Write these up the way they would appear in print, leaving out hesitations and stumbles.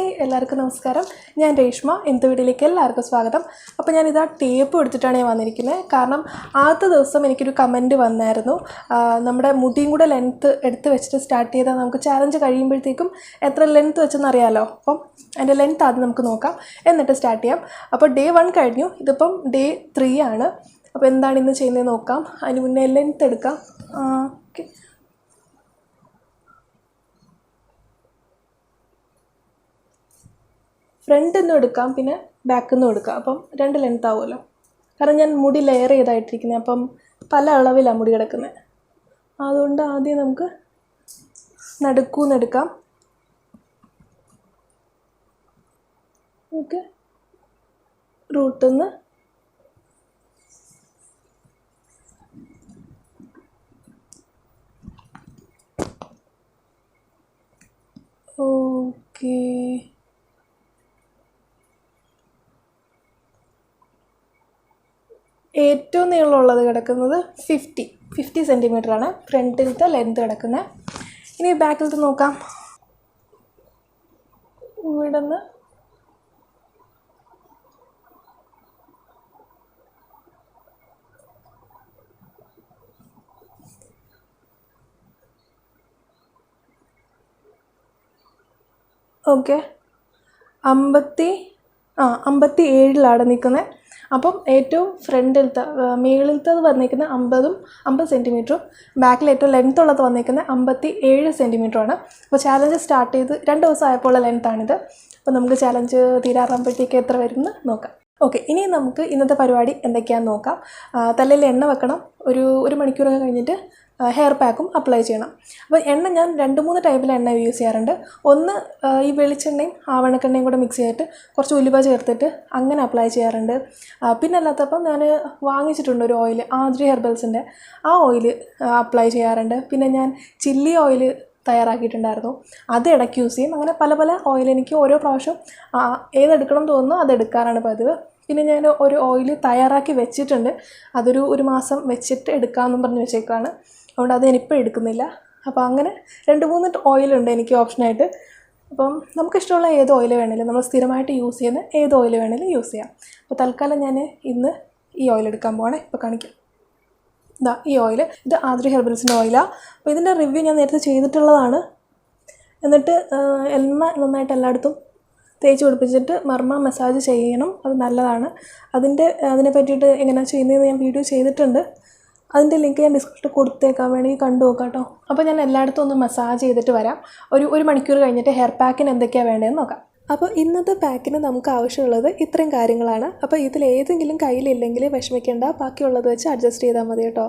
Hi എല്ലാവർക്കും നമസ്കാരം. ഞാൻ രേഷ്മ. ഇന്നത്തെ വീഡിയോയിലേക്ക് എല്ലാവർക്കും സ്വാഗതം. അപ്പോൾ ഞാനിതാ ടേപ്പ് എടുത്തിട്ടാണ് ഞാൻ വന്നിരിക്കുന്നത്. കാരണം ആദ്യത്തെ ദിവസം എനിക്കൊരു കമൻറ്റ് വന്നായിരുന്നു, നമ്മുടെ മുടിയും കൂടെ ലെങ്ത്ത് എടുത്ത് വെച്ചിട്ട് സ്റ്റാർട്ട് ചെയ്താൽ നമുക്ക് ചാലഞ്ച് കഴിയുമ്പോഴത്തേക്കും എത്ര ലെങ്ത്ത് വെച്ചെന്ന് അറിയാമല്ലോ. അപ്പം അതിൻ്റെ ലെങ്ത്ത് ആദ്യം നമുക്ക് നോക്കാം, എന്നിട്ട് സ്റ്റാർട്ട് ചെയ്യാം. അപ്പോൾ ഡേ 1 കഴിഞ്ഞു, ഇതിപ്പം ഡേ 3 ആണ്. അപ്പോൾ എന്താണ് ഇന്ന് ചെയ്യുന്നത് നോക്കാം. അതിന് മുന്നേ ലെങ്ത്ത് എടുക്കാം. ഓക്കെ, ഫ്രണ്ടിൽ നിന്നും എടുക്കാം, പിന്നെ ബാക്കിൽ നിന്നും എടുക്കാം. അപ്പം 2 ലെങ്ത് ആവുമല്ലോ. കാരണം ഞാൻ മുടി ലെയർ ചെയ്തായിട്ടിരിക്കുന്നത്, അപ്പം പല അളവിലാണ് മുടി കിടക്കുന്നത്. അതുകൊണ്ട് ആദ്യം നമുക്ക് നടുക്കൂന്ന് എടുക്കാം. ഓക്കെ, റൂട്ടിൽ നിന്ന് ഓക്കെ ഏറ്റവും നീളമുള്ളത് കിടക്കുന്നത് 50 സെൻറ്റിമീറ്ററാണ് ഫ്രണ്ടിലത്തെ ലെങ്ത് കിടക്കുന്നത്. ഇനി ബാക്കിലത്തെ നോക്കാം. ഇവിടെ നിന്ന് ഓക്കെ 57 നിൽക്കുന്നത്. അപ്പം ഏറ്റവും ഫ്രണ്ടിലത്തെ മേളിലത്തത് വന്നിരിക്കുന്നത് 50 സെൻറ്റിമീറ്ററും ബാക്കിൽ ഏറ്റവും ലെങ്ത് ഉള്ളത് വന്നിരിക്കുന്നത് 57 സെൻറ്റിമീറ്ററുമാണ്. അപ്പോൾ ചാലഞ്ച് സ്റ്റാർട്ട് ചെയ്ത് 2 ദിവസം ആയപ്പോൾ ലെങ്ത്താണിത്. അപ്പോൾ നമുക്ക് ചാലഞ്ച് തീരാറാകുമ്പോഴത്തേക്ക് എത്ര വരുമെന്ന് നോക്കാം. ഓക്കെ, ഇനി നമുക്ക് ഇന്നത്തെ പരിപാടി എന്തൊക്കെയാണെന്ന് നോക്കാം. തലയിൽ എണ്ണ വെക്കണം. ഒരു മണിക്കൂറൊക്കെ കഴിഞ്ഞിട്ട് ഹെയർ പാക്കും അപ്ലൈ ചെയ്യണം. അപ്പോൾ എണ്ണ ഞാൻ 2-3 ടൈപ്പിൽ എണ്ണ യൂസ് ചെയ്യാറുണ്ട്. ഒന്ന് ഈ വെളിച്ചെണ്ണയും ആവണക്കെണ്ണയും കൂടെ മിക്സ് ചെയ്തിട്ട് കുറച്ച് ഉലുവ ചേർത്തിട്ട് അങ്ങനെ അപ്ലൈ ചെയ്യാറുണ്ട്. പിന്നെ അല്ലാത്തപ്പം ഞാൻ വാങ്ങിച്ചിട്ടുണ്ട് ഒരു ഓയിൽ, ആദ്രി ഹെർബൽസിൻ്റെ. ആ ഓയിൽ അപ്ലൈ ചെയ്യാറുണ്ട്. പിന്നെ ഞാൻ ചില്ലി ഓയിൽ തയ്യാറാക്കിയിട്ടുണ്ടായിരുന്നു, അത് ഇടയ്ക്ക് യൂസ് ചെയ്യും. അങ്ങനെ പല ഓയിൽ എനിക്ക് ഓരോ പ്രാവശ്യം ഏതെടുക്കണം തോന്നുന്നു അതെടുക്കാറാണ് പതിവ്. പിന്നെ ഞാൻ ഒരു ഓയിൽ തയ്യാറാക്കി വെച്ചിട്ടുണ്ട്, ഒരു മാസം വെച്ചിട്ട് എടുക്കാമെന്നും പറഞ്ഞ് വെച്ചേക്കാണ്. അതുകൊണ്ട് അത് ഞാനിപ്പോൾ എടുക്കുന്നില്ല. അപ്പോൾ അങ്ങനെ 2-3 ഓയിലുണ്ട് എനിക്ക് ഓപ്ഷനായിട്ട്. അപ്പം നമുക്കിഷ്ടമുള്ള ഏത് ഓയിൽ വേണമെങ്കിലും, നമ്മൾ സ്ഥിരമായിട്ട് യൂസ് ചെയ്യുന്ന ഏത് ഓയിൽ വേണമെങ്കിലും യൂസ് ചെയ്യാം. അപ്പോൾ തൽക്കാലം ഞാൻ ഇന്ന് ഈ ഓയിൽ എടുക്കാൻ പോവാണേ. ഇപ്പോൾ കാണിക്കാം. ഈ ഓയിൽ, ഇത് ആദ്രി ഹെർബൽസിൻ്റെ ഓയിലാണ്. അപ്പോൾ ഇതിൻ്റെ റിവ്യൂ ഞാൻ നേരത്തെ ചെയ്തിട്ടുള്ളതാണ്. എന്നിട്ട് എണ്ണ നന്നായിട്ട് എല്ലായിടത്തും തേച്ച് പിടിപ്പിച്ചിട്ട് മസാജ് ചെയ്യണം, അത് നല്ലതാണ്. അതിനെ പറ്റിയിട്ട് എങ്ങനെയാണ് ചെയ്യുന്നതെന്ന് ഞാൻ വീഡിയോ ചെയ്തിട്ടുണ്ട്. അതിൻ്റെ ലിങ്ക് ഞാൻ ഡിസ്ക്രിപ്ഷനിൽ കൊടുത്തേക്കാം, വേണമെങ്കിൽ കണ്ടു നോക്കാം കേട്ടോ. അപ്പോൾ ഞാൻ എല്ലായിടത്തും ഒന്ന് മസാജ് ചെയ്തിട്ട് വരാം. ഒരു മണിക്കൂർ കഴിഞ്ഞിട്ട് ഹെയർ പാക്കിന് എന്തൊക്കെയാണ് വേണ്ടതെന്ന് നോക്കാം. അപ്പോൾ ഇന്നത്തെ പാക്കിന് നമുക്ക് ആവശ്യമുള്ളത് ഇത്രയും കാര്യങ്ങളാണ്. അപ്പോൾ ഇതിലേതെങ്കിലും കയ്യിലില്ലെങ്കിൽ വിഷമിക്കേണ്ട, ബാക്കിയുള്ളത് വെച്ച് അഡ്ജസ്റ്റ് ചെയ്താൽ മതി കേട്ടോ.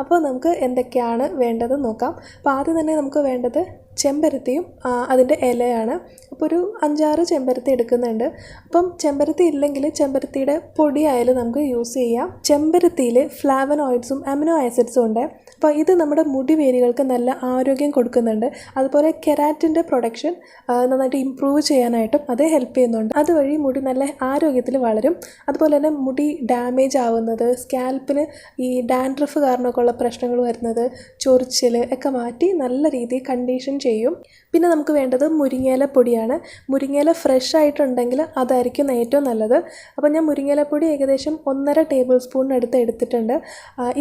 അപ്പോൾ നമുക്ക് എന്തൊക്കെയാണ് വേണ്ടത് നോക്കാം. അപ്പോൾ ആദ്യം തന്നെ നമുക്ക് വേണ്ടത് ചെമ്പരത്തിയും അതിൻ്റെ ഇലയാണ്. അപ്പോൾ ഒരു 5-6 ചെമ്പരത്തി എടുക്കുന്നുണ്ട്. അപ്പം ചെമ്പരത്തി ഇല്ലെങ്കിൽ ചെമ്പരത്തിയുടെ പൊടി ആയാലും നമുക്ക് യൂസ് ചെയ്യാം. ചെമ്പരത്തിയിൽ ഫ്ലാവനോയിഡ്സും അമിനോ ആസിഡ്സും ഉണ്ട്. അപ്പോൾ ഇത് നമ്മുടെ മുടി വേരുകൾക്ക് നല്ല ആരോഗ്യം കൊടുക്കുന്നുണ്ട്. അതുപോലെ കെരാറ്റിൻ്റെ പ്രൊഡക്ഷൻ നന്നായിട്ട് ഇമ്പ്രൂവ് ചെയ്യാനായിട്ടും അത് ഹെൽപ്പ് ചെയ്യുന്നുണ്ട്. അതുവഴി മുടി നല്ല ആരോഗ്യത്തിൽ വളരും. അതുപോലെ തന്നെ മുടി ഡാമേജ് ആവുന്നത്, സ്കാൽപ്പിന് ഈ ഡാൻഡ്രഫ് കാരണമൊക്കെ ഉള്ള പ്രശ്നങ്ങൾ വരുന്നത്, ചൊറിച്ചിൽ ഒക്കെ മാറ്റി നല്ല രീതിയിൽ കണ്ടീഷൻ ചെയ്യും. പിന്നെ നമുക്ക് വേണ്ടത് മുരിങ്ങയില പൊടിയാണ്. മുരിങ്ങയില ഫ്രഷ് ആയിട്ടുണ്ടെങ്കിൽ അതായിരിക്കും ഏറ്റവും നല്ലത്. അപ്പോൾ ഞാൻ മുരിങ്ങയിലപ്പൊടി ഏകദേശം 1.5 ടേബിൾ സ്പൂൺ എടുത്തിട്ടുണ്ട്.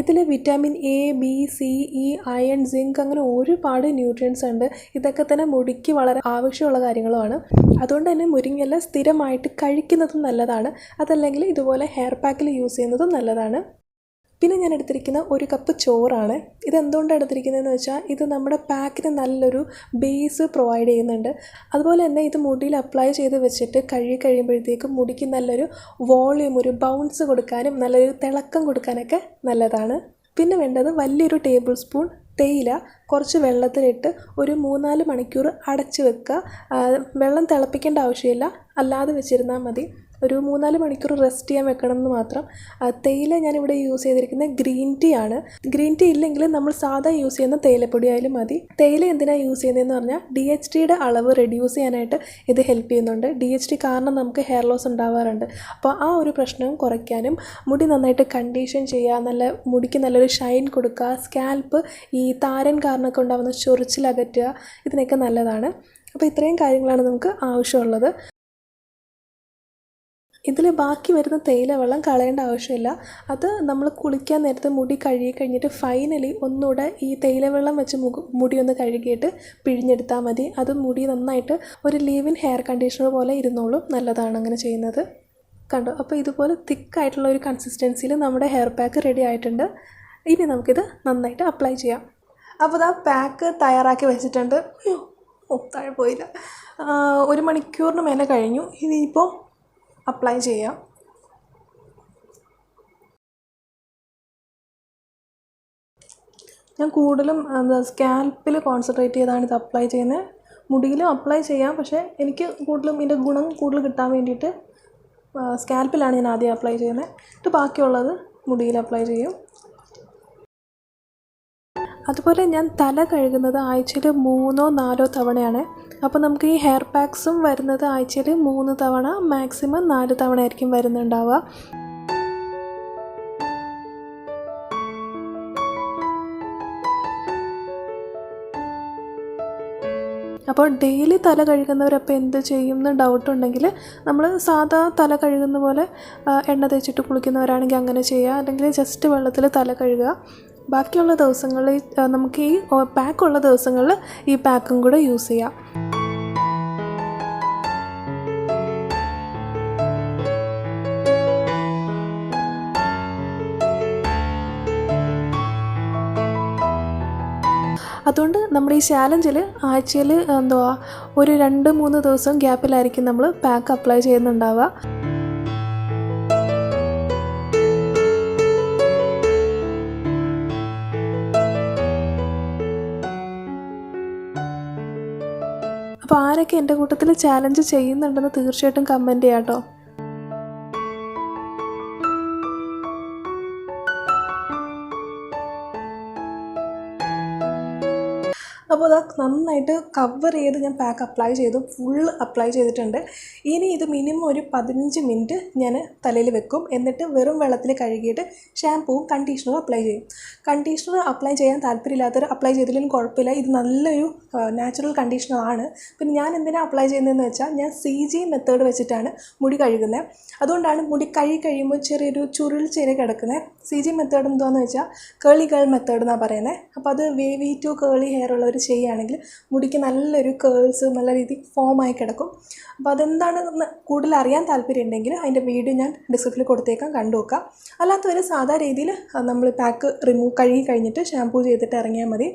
ഇതിൽ vitamin A, B, C, E, iron, zinc അങ്ങനെ ഒരുപാട് ന്യൂട്രിയൻസ് ഉണ്ട്. ഇതൊക്കെ തന്നെ മുടിക്ക് വളരെ ആവശ്യമുള്ള കാര്യങ്ങളുമാണ്. അതുകൊണ്ട് തന്നെ മുരിങ്ങയില സ്ഥിരമായിട്ട് കഴിക്കുന്നതും നല്ലതാണ്. അതല്ലെങ്കിൽ ഇതുപോലെ ഹെയർ പാക്കിൽ യൂസ് ചെയ്യുന്നതും നല്ലതാണ്. പിന്നെ ഞാൻ എടുത്തിരിക്കുന്ന 1 കപ്പ് ചോറാണ്. ഇതെന്തുകൊണ്ടാണ് എടുത്തിരിക്കുന്നതെന്ന് വെച്ചാൽ ഇത് നമ്മുടെ പാക്കിന് നല്ലൊരു ബേസ് പ്രൊവൈഡ് ചെയ്യുന്നുണ്ട്. അതുപോലെ തന്നെ ഇത് മുടിയിൽ അപ്ലൈ ചെയ്ത് വെച്ചിട്ട് കഴിയുമ്പോഴത്തേക്കും മുടിക്ക് നല്ലൊരു വോളിയം, ഒരു ബൗൺസ് കൊടുക്കാനും നല്ലൊരു തിളക്കം കൊടുക്കാനൊക്കെ നല്ലതാണ്. പിന്നെ വേണ്ടത് വലിയൊരു ടേബിൾ സ്പൂൺ തേയില കുറച്ച് വെള്ളത്തിലിട്ട് ഒരു 3-4 മണിക്കൂർ അടച്ച് വെക്കുക. വെള്ളം തിളപ്പിക്കേണ്ട ആവശ്യമില്ല, അല്ലാതെ വെച്ചിരുന്നാൽ മതി. ഒരു 3-4 മണിക്കൂർ റെസ്റ്റ് ചെയ്യാൻ വെക്കണം എന്ന് മാത്രം. തേയില ഞാനിവിടെ യൂസ് ചെയ്തിരിക്കുന്നത് ഗ്രീൻ ടീ ആണ്. ഗ്രീൻ ടീ ഇല്ലെങ്കിൽ നമ്മൾ സാധാ യൂസ് ചെയ്യുന്ന തേയിലപ്പൊടി ആയാലും മതി. തേയില എന്തിനാണ് യൂസ് ചെയ്യുന്നതെന്ന് പറഞ്ഞാൽ DHTയുടെ അളവ് റെഡ്യൂസ് ചെയ്യാനായിട്ട് ഇത് ഹെൽപ്പ് ചെയ്യുന്നുണ്ട്. DHT കാരണം നമുക്ക് ഹെയർ ലോസ് ഉണ്ടാവാറുണ്ട്. അപ്പോൾ ആ ഒരു പ്രശ്നം കുറയ്ക്കാനും മുടി നന്നായിട്ട് കണ്ടീഷൻ ചെയ്യുക, മുടിക്ക് നല്ലൊരു ഷൈൻ കൊടുക്കുക, സ്കാൽപ്പ് ഈ താരൻ കാരണമൊക്കെ ഉണ്ടാകുന്ന ചൊറിച്ചിൽ അകറ്റുക, ഇതിനൊക്കെ നല്ലതാണ്. അപ്പോൾ ഇത്രയും കാര്യങ്ങളാണ് നമുക്ക് ആവശ്യമുള്ളത്. ഇതിൽ ബാക്കി വരുന്ന തേയില വെള്ളം കളയേണ്ട ആവശ്യമില്ല. അത് നമ്മൾ കുളിക്കാൻ നേരത്തെ മുടി കഴുകി കഴിഞ്ഞിട്ട് ഫൈനലി ഒന്നുകൂടെ ഈ തേയില വെള്ളം വെച്ച് മുടി ഒന്ന് കഴുകിയിട്ട് പിഴിഞ്ഞെടുത്താൽ മതി. അത് മുടി നന്നായിട്ട് ഒരു ലീവ് ഇൻ ഹെയർ കണ്ടീഷണർ പോലെ ഇരുന്നോളും. നല്ലതാണ് അങ്ങനെ ചെയ്യുന്നത്. കണ്ടോ? അപ്പോൾ ഇതുപോലെ തിക്കായിട്ടുള്ള ഒരു കൺസിസ്റ്റൻസിയിൽ നമ്മുടെ ഹെയർ പാക്ക് റെഡി ആയിട്ടുണ്ട്. ഇനി നമുക്കിത് നന്നായിട്ട് അപ്ലൈ ചെയ്യാം. അപ്പോൾ ഇതാ പാക്ക് തയ്യാറാക്കി വെച്ചിട്ടുണ്ട്. താഴെ പോയില്ല. 1 മണിക്കൂറിന് മേലെ കഴിഞ്ഞു. ഇനിയിപ്പോൾ അപ്ലൈ ചെയ്യാം. ഞാൻ കൂടുതലും സ്കാൽപ്പിൽ കോൺസെൻട്രേറ്റ് ചെയ്താണ് ഇത് അപ്ലൈ ചെയ്യുന്നത്. മുടിയിലും അപ്ലൈ ചെയ്യാം, പക്ഷേ എനിക്ക് കൂടുതലും ഇതിൻ്റെ ഗുണം കൂടുതൽ കിട്ടാൻ വേണ്ടിയിട്ട് സ്കാൽപ്പിലാണ് ഞാൻ ആദ്യം അപ്ലൈ ചെയ്യുന്നത്. എന്നിട്ട് ബാക്കിയുള്ളത് മുടിയിൽ അപ്ലൈ ചെയ്യും. അതുപോലെ ഞാൻ തല കഴുകുന്നത് ആഴ്ചയിൽ 3-4 തവണയാണ്. അപ്പോൾ നമുക്ക് ഈ ഹെയർ പാക്സും വരുന്നത് ആഴ്ചയിൽ 3 തവണ, മാക്സിമം 4 തവണ ആയിരിക്കും വരുന്നുണ്ടാവുക. അപ്പോൾ ഡെയിലി തല കഴുകുന്നവരപ്പോൾ എന്ത് ചെയ്യും എന്ന് ഡൗട്ടുണ്ടെങ്കിൽ നമ്മൾ സാധാ തല കഴുകുന്ന പോലെ എണ്ണ തേച്ചിട്ട് കുളിക്കുന്നവരാണെങ്കിൽ അങ്ങനെ ചെയ്യുക. അല്ലെങ്കിൽ ജസ്റ്റ് വെള്ളത്തിൽ തല കഴുകുക. ബാക്കിയുള്ള ദിവസങ്ങളിൽ നമുക്ക് ഈ പാക്കുള്ള ദിവസങ്ങളിൽ ഈ പാക്കും കൂടെ യൂസ് ചെയ്യാം. അതുകൊണ്ട് നമ്മുടെ ഈ ചാലഞ്ചിൽ ആഴ്ചയിൽ ഒരു 2-3 ദിവസം ഗ്യാപ്പിലായിരിക്കും നമ്മൾ പാക്ക് അപ്ലൈ ചെയ്യുന്നുണ്ടാവുക. അപ്പോൾ ആരൊക്കെ എൻ്റെ കൂട്ടത്തിൽ ചാലഞ്ച് ചെയ്യുന്നുണ്ടെന്ന് തീർച്ചയായിട്ടും കമൻറ്റ് ചെയ്യാം കേട്ടോ. അപ്പോൾ അത് നന്നായിട്ട് കവർ ചെയ്ത് ഞാൻ പാക്ക് അപ്ലൈ ചെയ്തു. ഫുൾ അപ്ലൈ ചെയ്തിട്ടുണ്ട്. ഇനി ഇത് മിനിമം ഒരു 15 മിനിറ്റ് ഞാൻ തലയിൽ വെക്കും. എന്നിട്ട് വെറും വെള്ളത്തിൽ കഴുകിയിട്ട് ഷാമ്പൂവും കണ്ടീഷണറും അപ്ലൈ ചെയ്യും. കണ്ടീഷണർ അപ്ലൈ ചെയ്യാൻ താല്പര്യമില്ലാത്തവർ അപ്ലൈ ചെയ്തില്ലെങ്കിലും കുഴപ്പമില്ല. ഇത് നല്ലൊരു നാച്ചുറൽ കണ്ടീഷണറാണ്. പിന്നെ ഞാൻ എന്തിനാണ് അപ്ലൈ ചെയ്യുന്നതെന്ന് വെച്ചാൽ ഞാൻ CG മെത്തേഡ് വെച്ചിട്ടാണ് മുടി കഴുകുന്നത്. അതുകൊണ്ടാണ് മുടി കഴുകി കഴിയുമ്പോൾ ചെറിയൊരു ചുരുൾ ചേര കിടക്കുന്നത്. CG മെത്തേഡ് എന്താണെന്ന് വെച്ചാൽ കേളി ഗേൾ മെത്തേഡ് എന്നാണ് പറയുന്നത്. അപ്പോൾ അത് വേവി ടു കേളി ഹെയർ ഉള്ളവർ ചെയ്യുകയാണെങ്കിൽ മുടിക്ക് നല്ലൊരു കേൾസ് നല്ല രീതിയിൽ ഫോമായി കിടക്കും. അപ്പോൾ അതെന്താണെന്ന് കൂടുതൽ അറിയാൻ താല്പര്യമുണ്ടെങ്കിൽ അതിൻ്റെ വീഡിയോ ഞാൻ ഡിസ്ക്രിപ്ഷനിൽ കൊടുത്തേക്കാം, കണ്ടു നോക്കാം. അല്ലാത്തവർ സാധാ രീതിയിൽ നമ്മൾ പാക്ക് കഴുകി കഴിഞ്ഞിട്ട് ഷാമ്പൂ ചെയ്തിട്ട് ഇറങ്ങിയാൽ മതി.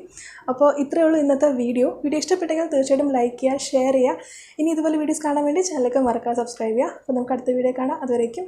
അപ്പോൾ ഇത്രയേ ഉള്ളൂ ഇന്നത്തെ വീഡിയോ. ഇഷ്ടപ്പെട്ടെങ്കിൽ തീർച്ചയായിട്ടും ലൈക്ക് ചെയ്യുക, ഷെയർ ചെയ്യുക. ഇനി ഇതുപോലെ വീഡിയോസ് കാണാൻ വേണ്ടി ചാനലൊക്കെ മറക്കാതെ സബ്സ്ക്രൈബ് ചെയ്യുക. അപ്പോൾ നമുക്ക് അടുത്ത വീഡിയോ കാണാം. അതുവരേക്കും